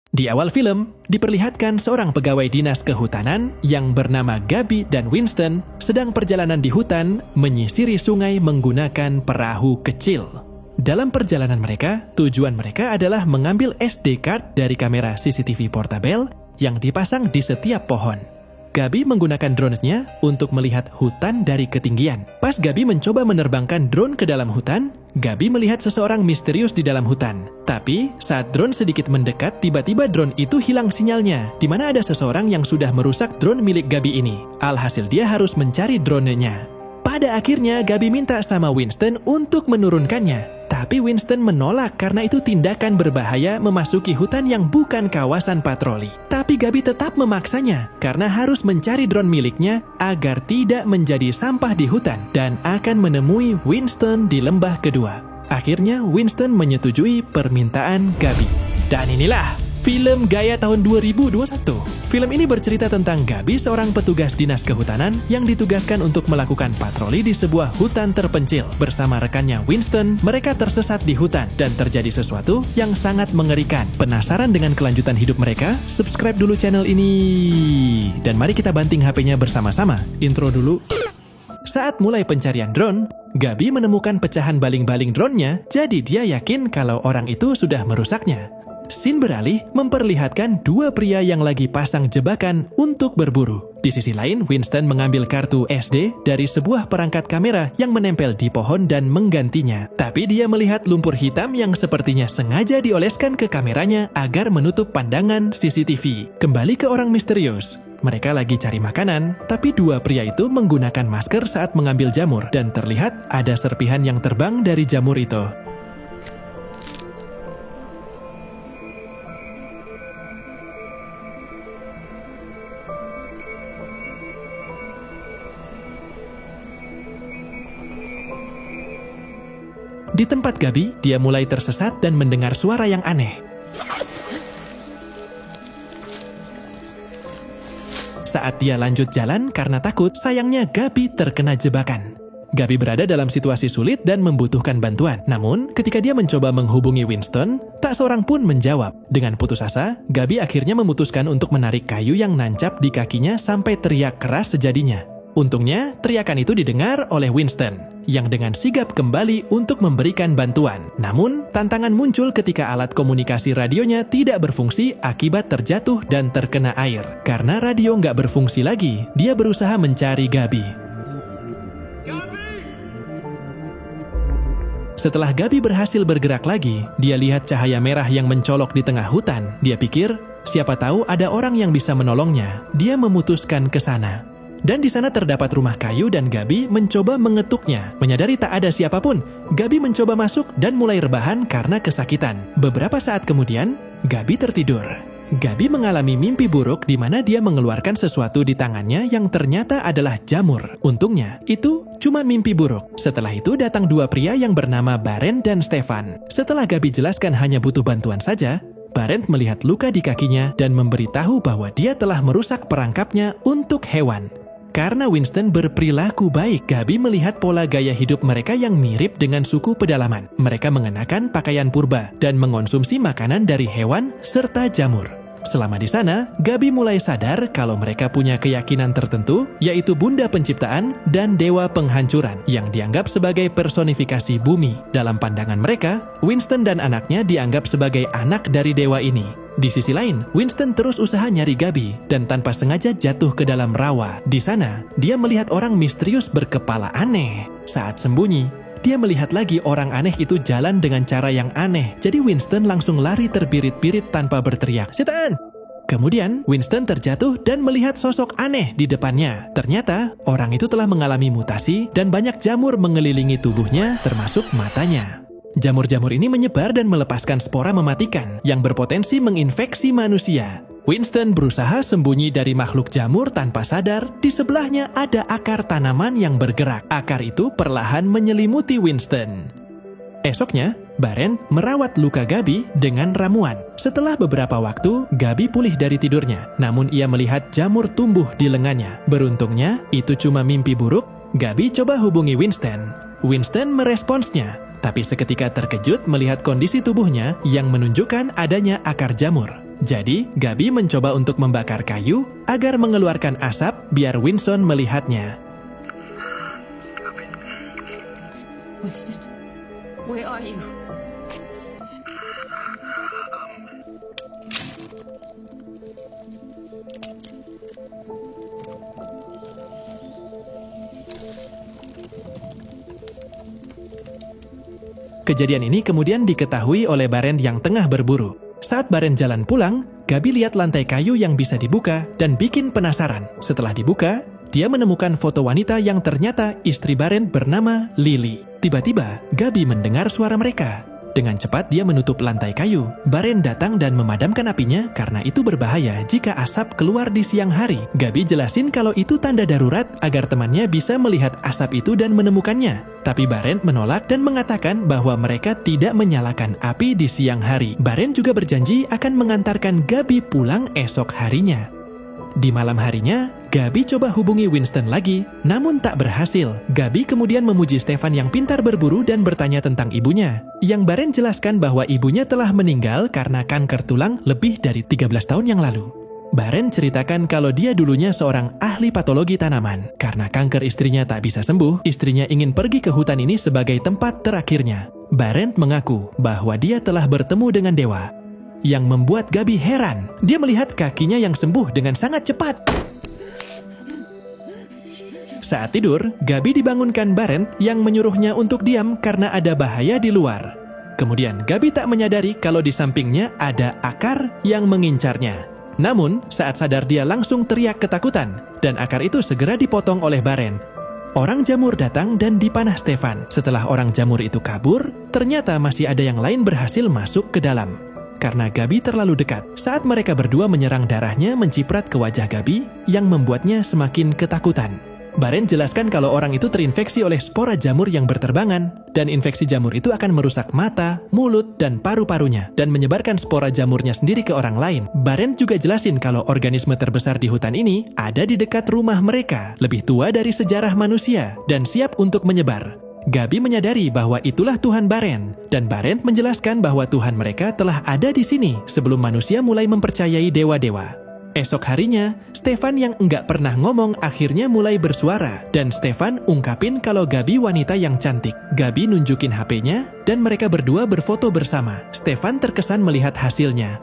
Di awal film, diperlihatkan seorang pegawai dinas kehutanan yang bernama Gabi dan Winston sedang perjalanan di hutan menyisiri sungai menggunakan perahu kecil. Dalam perjalanan mereka, tujuan mereka adalah mengambil SD card dari kamera CCTV portable yang dipasang di setiap pohon. Gabi menggunakan drone-nya untuk melihat hutan dari ketinggian. Pas Gabi mencoba menerbangkan drone ke dalam hutan, Gabi melihat seseorang misterius di dalam hutan. Tapi, saat drone sedikit mendekat, tiba-tiba drone itu hilang sinyalnya, di mana ada seseorang yang sudah merusak drone milik Gabi ini. Alhasil dia harus mencari drone-nya. Pada akhirnya, Gabi minta sama Winston untuk menurunkannya. Tapi Winston menolak karena itu tindakan berbahaya memasuki hutan yang bukan kawasan patroli. Tapi Gabi tetap memaksanya karena harus mencari drone miliknya agar tidak menjadi sampah di hutan dan akan menemui Winston di lembah kedua. Akhirnya Winston menyetujui permintaan Gabi. Dan inilah film gaya tahun 2021. Film ini bercerita tentang Gabi, seorang petugas dinas kehutanan yang ditugaskan untuk melakukan patroli di sebuah hutan terpencil. Bersama rekannya Winston, mereka tersesat di hutan dan terjadi sesuatu yang sangat mengerikan. Penasaran dengan kelanjutan hidup mereka? Subscribe dulu channel ini. Dan mari kita banting HP-nya bersama-sama. Intro dulu. Saat mulai pencarian drone, Gabi menemukan pecahan baling-baling drone-nya, jadi dia yakin kalau orang itu sudah merusaknya. Scene beralih memperlihatkan dua pria yang lagi pasang jebakan untuk berburu. Di sisi lain, Winston mengambil kartu SD dari sebuah perangkat kamera yang menempel di pohon dan menggantinya. Tapi dia melihat lumpur hitam yang sepertinya sengaja dioleskan ke kameranya agar menutup pandangan CCTV. Kembali ke orang misterius. Mereka lagi cari makanan, tapi dua pria itu menggunakan masker saat mengambil jamur dan terlihat ada serpihan yang terbang dari jamur itu. Di tempat Gabi, dia mulai tersesat dan mendengar suara yang aneh. Saat dia lanjut jalan karena takut, sayangnya Gabi terkena jebakan. Gabi berada dalam situasi sulit dan membutuhkan bantuan. Namun, ketika dia mencoba menghubungi Winston, tak seorang pun menjawab. Dengan putus asa, Gabi akhirnya memutuskan untuk menarik kayu yang nancap di kakinya sampai teriak keras sejadinya. Untungnya, teriakan itu didengar oleh Winston, yang dengan sigap kembali untuk memberikan bantuan. Namun, tantangan muncul ketika alat komunikasi radionya tidak berfungsi akibat terjatuh dan terkena air. Karena radio nggak berfungsi lagi, dia berusaha mencari Gabi. Setelah Gabi berhasil bergerak lagi, dia lihat cahaya merah yang mencolok di tengah hutan. Dia pikir, siapa tahu ada orang yang bisa menolongnya. Dia memutuskan ke sana. Dan di sana terdapat rumah kayu dan Gabi mencoba mengetuknya. Menyadari tak ada siapapun, Gabi mencoba masuk dan mulai rebahan karena kesakitan. Beberapa saat kemudian, Gabi tertidur. Gabi mengalami mimpi buruk di mana dia mengeluarkan sesuatu di tangannya yang ternyata adalah jamur. Untungnya, itu cuma mimpi buruk. Setelah itu datang dua pria yang bernama Barend dan Stefan. Setelah Gabi jelaskan hanya butuh bantuan saja, Barend melihat luka di kakinya dan memberitahu bahwa dia telah merusak perangkapnya untuk hewan. Karena Winston berperilaku baik, Gabi melihat pola gaya hidup mereka yang mirip dengan suku pedalaman. Mereka mengenakan pakaian purba dan mengonsumsi makanan dari hewan serta jamur. Selama di sana, Gabi mulai sadar kalau mereka punya keyakinan tertentu, yaitu Bunda Penciptaan dan Dewa Penghancuran, yang dianggap sebagai personifikasi bumi. Dalam pandangan mereka, Winston dan anaknya dianggap sebagai anak dari dewa ini. Di sisi lain, Winston terus usaha nyari Gabi dan tanpa sengaja jatuh ke dalam rawa. Di sana, dia melihat orang misterius berkepala aneh. Saat sembunyi, dia melihat lagi orang aneh itu jalan dengan cara yang aneh. Jadi Winston langsung lari terbirit-birit tanpa berteriak, "Setan!" Kemudian, Winston terjatuh dan melihat sosok aneh di depannya. Ternyata, orang itu telah mengalami mutasi dan banyak jamur mengelilingi tubuhnya, termasuk matanya. Jamur-jamur ini menyebar dan melepaskan spora mematikan yang berpotensi menginfeksi manusia. Winston berusaha sembunyi dari makhluk jamur tanpa sadar. Di sebelahnya ada akar tanaman yang bergerak. Akar itu perlahan menyelimuti Winston. Esoknya, Barend merawat luka Gabi dengan ramuan. Setelah beberapa waktu, Gabi pulih dari tidurnya. Namun ia melihat jamur tumbuh di lengannya. Beruntungnya, itu cuma mimpi buruk. Gabi coba hubungi Winston. Winston meresponsnya. Tapi seketika terkejut melihat kondisi tubuhnya yang menunjukkan adanya akar jamur. Jadi, Gabi mencoba untuk membakar kayu agar mengeluarkan asap biar Winston melihatnya. Winston, where are you? Kejadian ini kemudian diketahui oleh Barend yang tengah berburu. Saat Barend jalan pulang, Gabi lihat lantai kayu yang bisa dibuka dan bikin penasaran. Setelah dibuka, dia menemukan foto wanita yang ternyata istri Barend bernama Lily. Tiba-tiba, Gabi mendengar suara mereka. Dengan cepat dia menutup lantai kayu. Barend datang dan memadamkan apinya karena itu berbahaya jika asap keluar di siang hari. Gabi jelasin kalau itu tanda darurat agar temannya bisa melihat asap itu dan menemukannya. Tapi Barend menolak dan mengatakan bahwa mereka tidak menyalakan api di siang hari. Barend juga berjanji akan mengantarkan Gabi pulang esok harinya. Di malam harinya, Gabi coba hubungi Winston lagi, namun tak berhasil. Gabi kemudian memuji Stefan yang pintar berburu dan bertanya tentang ibunya. Yang Barend jelaskan bahwa ibunya telah meninggal karena kanker tulang lebih dari 13 tahun yang lalu. Barend ceritakan kalau dia dulunya seorang ahli patologi tanaman. Karena kanker istrinya tak bisa sembuh, istrinya ingin pergi ke hutan ini sebagai tempat terakhirnya. Barend mengaku bahwa dia telah bertemu dengan dewa. Yang membuat Gabi heran, dia melihat kakinya yang sembuh dengan sangat cepat. Saat tidur, Gabi dibangunkan Barend yang menyuruhnya untuk diam karena ada bahaya di luar. Kemudian Gabi tak menyadari kalau di sampingnya ada akar yang mengincarnya. Namun, saat sadar dia langsung teriak ketakutan, dan akar itu segera dipotong oleh Barend. Orang jamur datang dan dipanah Stefan. Setelah orang jamur itu kabur, ternyata masih ada yang lain berhasil masuk ke dalam. Karena Gabi terlalu dekat, saat mereka berdua menyerang darahnya menciprat ke wajah Gabi yang membuatnya semakin ketakutan. Barend jelaskan kalau orang itu terinfeksi oleh spora jamur yang berterbangan, dan infeksi jamur itu akan merusak mata, mulut, dan paru-parunya, dan menyebarkan spora jamurnya sendiri ke orang lain. Barend juga jelasin kalau organisme terbesar di hutan ini ada di dekat rumah mereka, lebih tua dari sejarah manusia, dan siap untuk menyebar. Gabi menyadari bahwa itulah Tuhan Barend, dan Barend menjelaskan bahwa Tuhan mereka telah ada di sini sebelum manusia mulai mempercayai dewa-dewa. Esok harinya, Stefan yang enggak pernah ngomong akhirnya mulai bersuara, dan Stefan ungkapin kalau Gabi wanita yang cantik. Gabi nunjukin HP-nya, dan mereka berdua berfoto bersama. Stefan terkesan melihat hasilnya.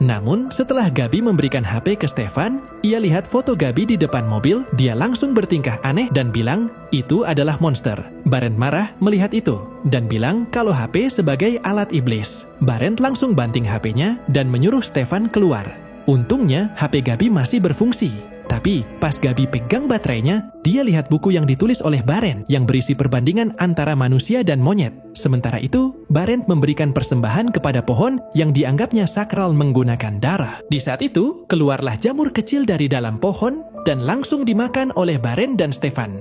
Namun, setelah Gabi memberikan HP ke Stefan, ia lihat foto Gabi di depan mobil, dia langsung bertingkah aneh dan bilang, itu adalah monster. Barend marah melihat itu, dan bilang kalau HP sebagai alat iblis. Barend langsung banting HP-nya dan menyuruh Stefan keluar. Untungnya, HP Gabi masih berfungsi. Tapi, pas Gabi pegang baterainya, dia lihat buku yang ditulis oleh Barend yang berisi perbandingan antara manusia dan monyet. Sementara itu, Barend memberikan persembahan kepada pohon yang dianggapnya sakral menggunakan darah. Di saat itu, keluarlah jamur kecil dari dalam pohon dan langsung dimakan oleh Barend dan Stefan.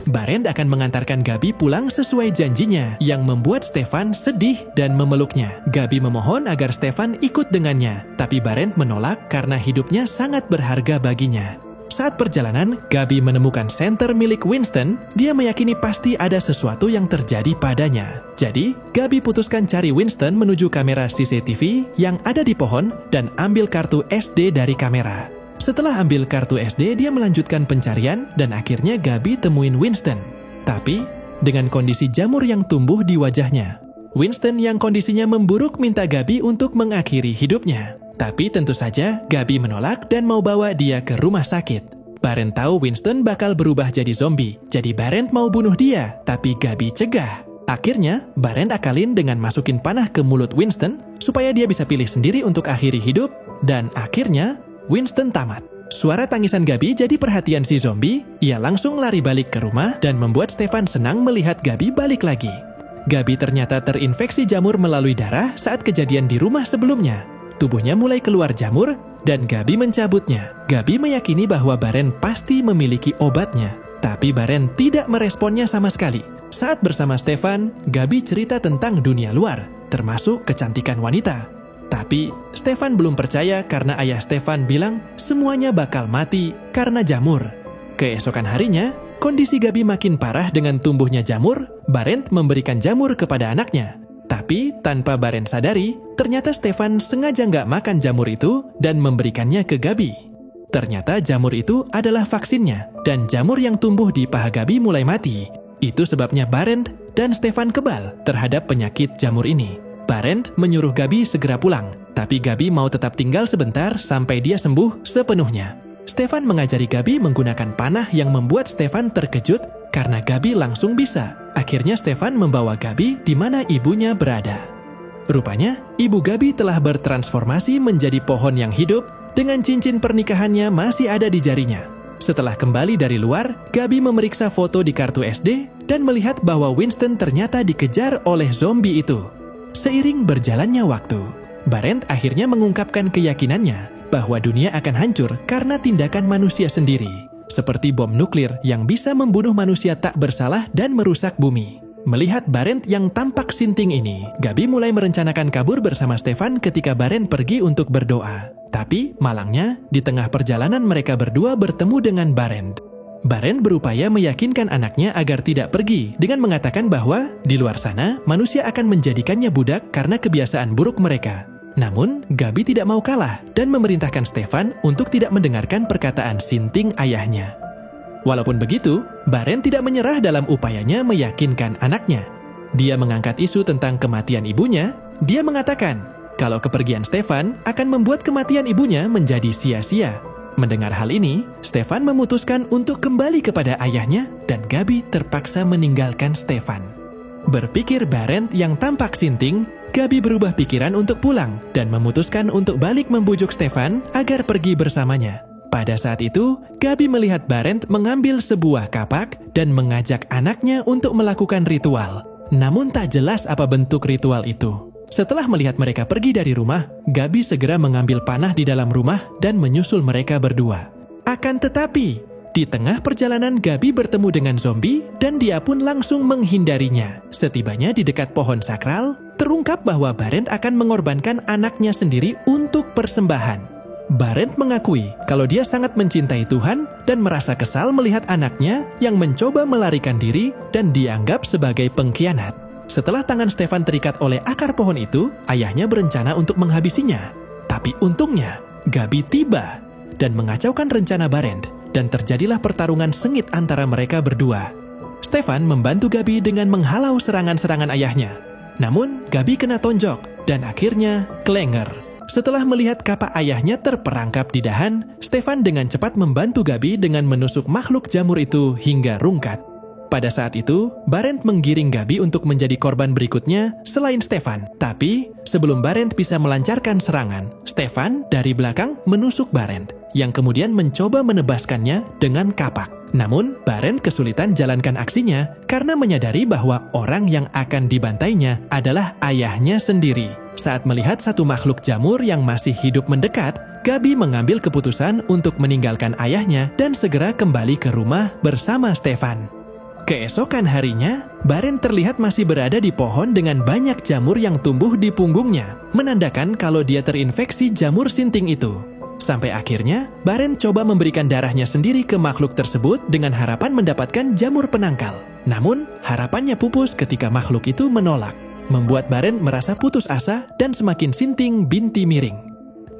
Barend akan mengantarkan Gabi pulang sesuai janjinya, yang membuat Stefan sedih dan memeluknya. Gabi memohon agar Stefan ikut dengannya, tapi Barend menolak karena hidupnya sangat berharga baginya. Saat perjalanan, Gabi menemukan senter milik Winston. Dia meyakini pasti ada sesuatu yang terjadi padanya. Jadi, Gabi putuskan cari Winston menuju kamera CCTV yang ada di pohon dan ambil kartu SD dari kamera. Setelah ambil kartu SD, dia melanjutkan pencarian dan akhirnya Gabi temuin Winston. Tapi, dengan kondisi jamur yang tumbuh di wajahnya. Winston yang kondisinya memburuk minta Gabi untuk mengakhiri hidupnya. Tapi tentu saja Gabi menolak dan mau bawa dia ke rumah sakit. Barend tahu Winston bakal berubah jadi zombie, jadi Barend mau bunuh dia, tapi Gabi cegah. Akhirnya, Barend akalin dengan masukin panah ke mulut Winston supaya dia bisa pilih sendiri untuk akhiri hidup, dan akhirnya Winston tamat. Suara tangisan Gabi jadi perhatian si zombie. Ia langsung lari balik ke rumah dan membuat Stefan senang melihat Gabi balik lagi. Gabi ternyata terinfeksi jamur melalui darah saat kejadian di rumah sebelumnya. Tubuhnya mulai keluar jamur dan Gabi mencabutnya. Gabi meyakini bahwa Barend pasti memiliki obatnya, tapi Barend tidak meresponnya sama sekali. Saat bersama Stefan, Gabi cerita tentang dunia luar, termasuk kecantikan wanita. Tapi, Stefan belum percaya karena ayah Stefan bilang semuanya bakal mati karena jamur. Keesokan harinya, kondisi Gabi makin parah dengan tumbuhnya jamur. Barend memberikan jamur kepada anaknya. Tapi tanpa Barend sadari, ternyata Stefan sengaja nggak makan jamur itu dan memberikannya ke Gabi. Ternyata jamur itu adalah vaksinnya, dan jamur yang tumbuh di paha Gabi mulai mati. Itu sebabnya Barend dan Stefan kebal terhadap penyakit jamur ini. Barend menyuruh Gabi segera pulang, tapi Gabi mau tetap tinggal sebentar sampai dia sembuh sepenuhnya. Stefan mengajari Gabi menggunakan panah yang membuat Stefan terkejut karena Gabi langsung bisa. Akhirnya Stefan membawa Gabi di mana ibunya berada. Rupanya, ibu Gabi telah bertransformasi menjadi pohon yang hidup dengan cincin pernikahannya masih ada di jarinya. Setelah kembali dari luar, Gabi memeriksa foto di kartu SD dan melihat bahwa Winston ternyata dikejar oleh zombie itu. Seiring berjalannya waktu, Barend akhirnya mengungkapkan keyakinannya bahwa dunia akan hancur karena tindakan manusia sendiri, seperti bom nuklir yang bisa membunuh manusia tak bersalah dan merusak bumi. Melihat Barend yang tampak sinting ini, Gabi mulai merencanakan kabur bersama Stefan ketika Barend pergi untuk berdoa. Tapi malangnya, di tengah perjalanan mereka berdua bertemu dengan Barend. Barend berupaya meyakinkan anaknya agar tidak pergi dengan mengatakan bahwa di luar sana manusia akan menjadikannya budak karena kebiasaan buruk mereka. Namun, Gabi tidak mau kalah dan memerintahkan Stefan untuk tidak mendengarkan perkataan sinting ayahnya. Walaupun begitu, Barend tidak menyerah dalam upayanya meyakinkan anaknya. Dia mengangkat isu tentang kematian ibunya. Dia mengatakan kalau kepergian Stefan akan membuat kematian ibunya menjadi sia-sia. Mendengar hal ini, Stefan memutuskan untuk kembali kepada ayahnya dan Gabi terpaksa meninggalkan Stefan. Berpikir Barend yang tampak sinting, Gabi berubah pikiran untuk pulang dan memutuskan untuk balik membujuk Stefan agar pergi bersamanya. Pada saat itu, Gabi melihat Barend mengambil sebuah kapak dan mengajak anaknya untuk melakukan ritual. Namun tak jelas apa bentuk ritual itu. Setelah melihat mereka pergi dari rumah, Gabi segera mengambil panah di dalam rumah dan menyusul mereka berdua. Akan tetapi, di tengah perjalanan Gabi bertemu dengan zombie dan dia pun langsung menghindarinya. Setibanya di dekat pohon sakral, terungkap bahwa Barend akan mengorbankan anaknya sendiri untuk persembahan. Barend mengakui kalau dia sangat mencintai Tuhan dan merasa kesal melihat anaknya yang mencoba melarikan diri dan dianggap sebagai pengkhianat. Setelah tangan Stefan terikat oleh akar pohon itu, ayahnya berencana untuk menghabisinya. Tapi untungnya, Gabi tiba dan mengacaukan rencana Barend dan terjadilah pertarungan sengit antara mereka berdua. Stefan membantu Gabi dengan menghalau serangan-serangan ayahnya. Namun, Gabi kena tonjok dan akhirnya klenger. Setelah melihat kapak ayahnya terperangkap di dahan, Stefan dengan cepat membantu Gabi dengan menusuk makhluk jamur itu hingga rungkat. Pada saat itu, Barend menggiring Gabi untuk menjadi korban berikutnya selain Stefan. Tapi, sebelum Barend bisa melancarkan serangan, Stefan dari belakang menusuk Barend, yang kemudian mencoba menebaskannya dengan kapak. Namun, Barend kesulitan jalankan aksinya karena menyadari bahwa orang yang akan dibantainya adalah ayahnya sendiri. Saat melihat satu makhluk jamur yang masih hidup mendekat, Gabi mengambil keputusan untuk meninggalkan ayahnya dan segera kembali ke rumah bersama Stefan. Keesokan harinya, Barend terlihat masih berada di pohon dengan banyak jamur yang tumbuh di punggungnya, menandakan kalau dia terinfeksi jamur sinting itu. Sampai akhirnya, Barend coba memberikan darahnya sendiri ke makhluk tersebut dengan harapan mendapatkan jamur penangkal. Namun, harapannya pupus ketika makhluk itu menolak, membuat Barend merasa putus asa dan semakin sinting binti miring.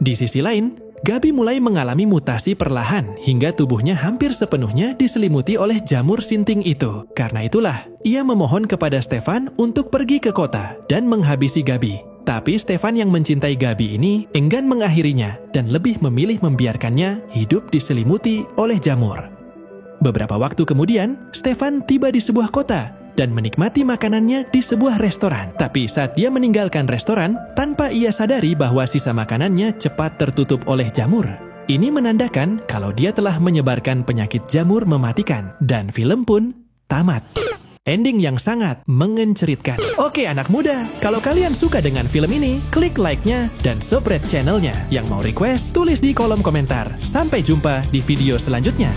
Di sisi lain, Gabi mulai mengalami mutasi perlahan hingga tubuhnya hampir sepenuhnya diselimuti oleh jamur sinting itu. Karena itulah, ia memohon kepada Stefan untuk pergi ke kota dan menghabisi Gabi. Tapi Stefan yang mencintai Gabi ini enggan mengakhirinya dan lebih memilih membiarkannya hidup diselimuti oleh jamur. Beberapa waktu kemudian, Stefan tiba di sebuah kota dan menikmati makanannya di sebuah restoran. Tapi saat dia meninggalkan restoran, tanpa ia sadari bahwa sisa makanannya cepat tertutup oleh jamur. Ini menandakan kalau dia telah menyebarkan penyakit jamur mematikan. Dan film pun tamat. Ending yang sangat mengenceritkan. Oke anak muda, kalau kalian suka dengan film ini, klik like-nya dan subscribe channelnya. Yang mau request, tulis di kolom komentar. Sampai jumpa di video selanjutnya.